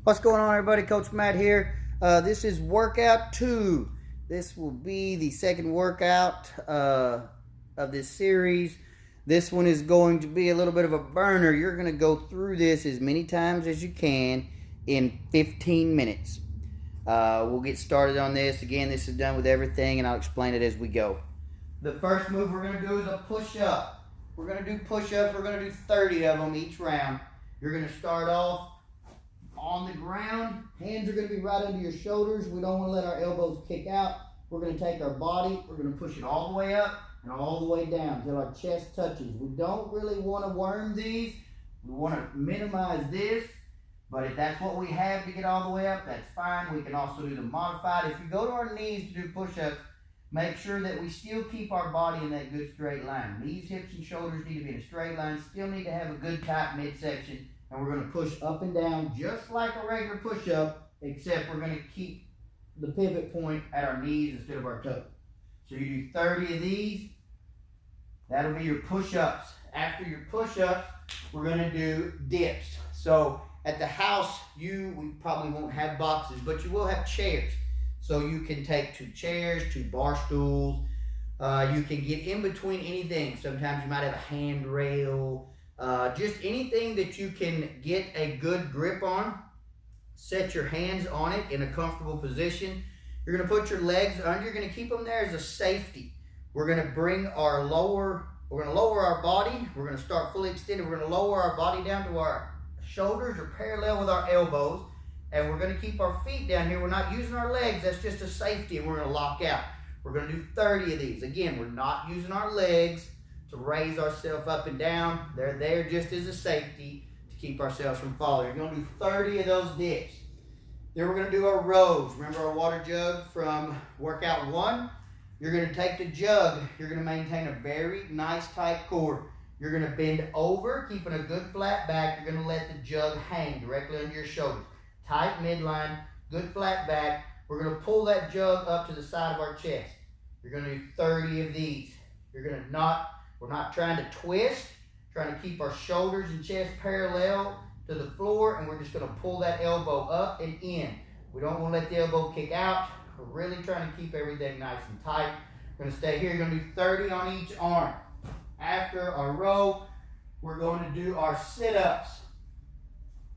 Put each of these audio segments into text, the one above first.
What's going on, everybody? Coach Matt here. This is workout 2. This will be the second workout of this series. This one is going to be a little bit of a burner. You're going to go through this as many times as you can in 15 minutes. We'll get started on this. Again, this is done with everything, and I'll explain it as we go. The first move we're going to do is a push-up. We're going to do push-ups. We're going to do 30 of them each round. You're going to start off on the ground. Hands are going to be right under your shoulders. We don't want to let our elbows kick out. We're going to take our body, we're going to push it all the way up and all the way down until our chest touches. We don't really want to worm these. We want to minimize this, but if that's what we have to get all the way up, that's fine. We can also do the modified. If you go to our knees to do push-ups, make sure that we still keep our body in that good straight line. Knees, hips, and shoulders need to be in a straight line. Still need to have a good tight midsection. And we're going to push up and down just like a regular push-up, except we're going to keep the pivot point at our knees instead of our toes. So you do 30 of these. That'll be your push-ups. After your push-ups, we're going to do dips. So at the house, we probably won't have boxes, but you will have chairs. So you can take 2 chairs, 2 bar stools. You can get in between anything. Sometimes you might have a handrail. Just anything that you can get a good grip on. Set your hands on it in a comfortable position. You're going to put your legs under. You're going to keep them there as a safety. We're going to lower our body. We're going to start fully extended. We're going to lower our body down to our shoulders or parallel with our elbows. And we're going to keep our feet down here. We're not using our legs. That's just a safety, and we're going to lock out. We're going to do 30 of these. Again, we're not using our legs to raise ourselves up and down. They're there just as a safety to keep ourselves from falling. You're going to do 30 of those dips. Then we're going to do our rows. Remember our water jug from workout 1? You're going to take the jug. You're going to maintain a very nice tight core. You're going to bend over, keeping a good flat back. You're going to let the jug hang directly under your shoulders. Tight midline, good flat back. We're going to pull that jug up to the side of our chest. You're going to do 30 of these. We're not trying to twist, trying to keep our shoulders and chest parallel to the floor, and we're just going to pull that elbow up and in. We don't want to let the elbow kick out. We're really trying to keep everything nice and tight. We're going to stay here. You're going to do 30 on each arm. After our row, we're going to do our sit-ups.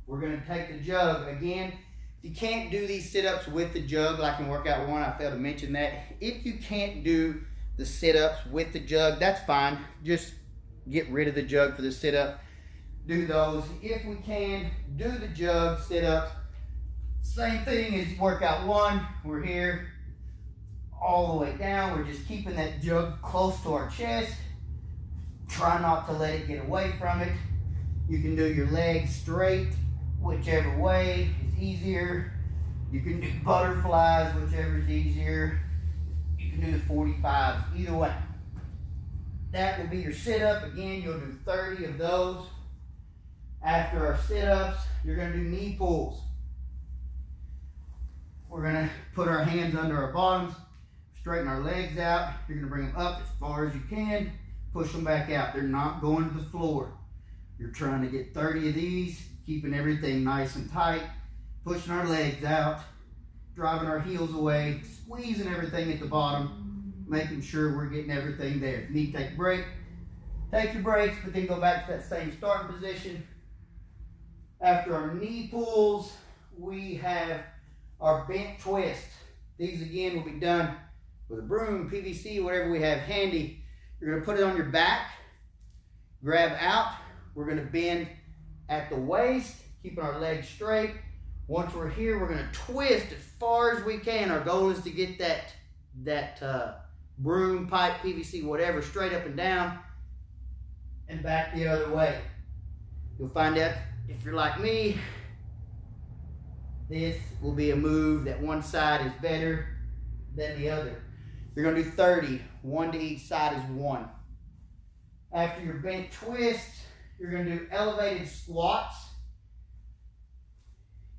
We're going to take the jug. Again, if you can't do these sit-ups with the jug, like in workout 1, I failed to mention that. If you can't do the sit-ups with the jug, that's fine. Just get rid of the jug for the sit-up. Do those. If we can, do the jug sit-ups. Same thing as workout 1. We're here all the way down. We're just keeping that jug close to our chest. Try not to let it get away from it. You can do your legs straight, whichever way is easier. You can do butterflies, whichever is easier. You can do the 45s, either way. That will be your sit-up. Again, you'll do 30 of those. After our sit-ups, you're going to do knee pulls. We're going to put our hands under our bottoms, straighten our legs out. You're going to bring them up as far as you can, push them back out. They're not going to the floor. You're trying to get 30 of these, keeping everything nice and tight, pushing our legs out, driving our heels away, squeezing everything at the bottom, making sure we're getting everything there. If you need to take a break, take your breaks, but then go back to that same starting position. After our knee pulls, we have our bent twist. These again will be done with a broom, PVC, whatever we have handy. You're going to put it on your back, grab out. We're going to bend at the waist, keeping our legs straight. Once we're here, we're going to twist as far as we can. Our goal is to get that broom, pipe, PVC, whatever, straight up and down and back the other way. You'll find out, if you're like me, this will be a move that one side is better than the other. You're going to do 30, 1 to each side is 1. After your bent twist, you're going to do elevated squats.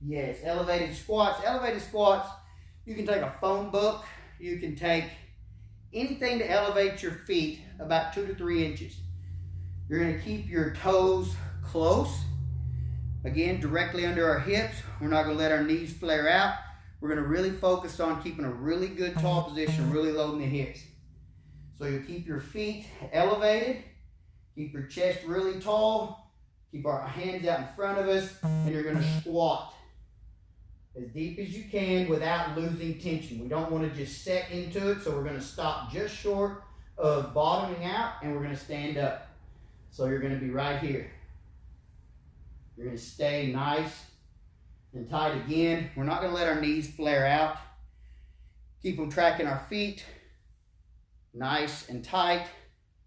Yes, elevated squats. Elevated squats, you can take a phone book. You can take anything to elevate your feet about 2 to 3 inches. You're going to keep your toes close. Again, directly under our hips. We're not going to let our knees flare out. We're going to really focus on keeping a really good tall position, really loading the hips. So you'll keep your feet elevated, keep your chest really tall, keep our hands out in front of us, and you're going to squat as deep as you can without losing tension. We don't want to just set into it, so we're going to stop just short of bottoming out, and we're going to stand up. So you're going to be right here. You're going to stay nice and tight again. We're not going to let our knees flare out. Keep them tracking our feet. Nice and tight.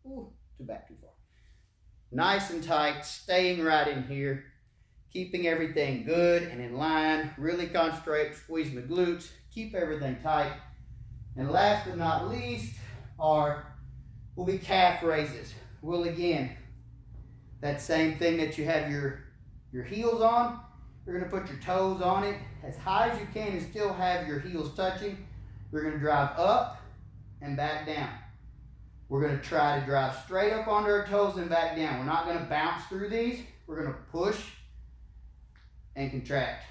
Ooh, back too far. Nice and tight, staying right in here. Keeping everything good and in line. Really concentrate, squeezing the glutes. Keep everything tight. And last but not least will be calf raises. We'll again, that same thing that you have your heels on, you're going to put your toes on it as high as you can and still have your heels touching. You're going to drive up and back down. We're going to try to drive straight up onto our toes and back down. We're not going to bounce through these. We're going to push and contract.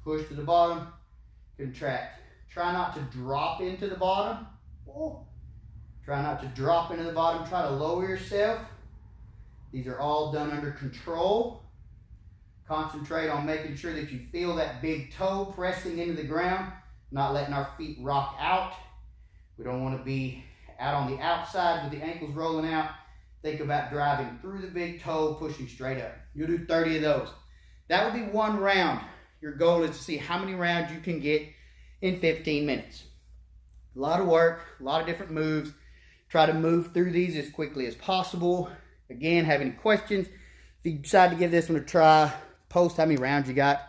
Push to the bottom, contract. Try not to drop into the bottom. Try not to drop into the bottom. Try to lower yourself. These are all done under control. Concentrate on making sure that you feel that big toe pressing into the ground, not letting our feet rock out. We don't want to be out on the outside with the ankles rolling out. Think about driving through the big toe, pushing straight up. You'll do 30 of those. That would be one round. Your goal is to see how many rounds you can get in 15 minutes. A lot of work, a lot of different moves. Try to move through these as quickly as possible. Again, have any questions? If you decide to give this one a try, post how many rounds you got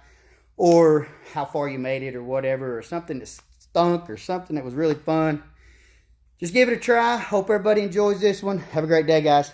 or how far you made it or whatever, or something that stunk or something that was really fun. Just give it a try. Hope everybody enjoys this one. Have a great day, guys.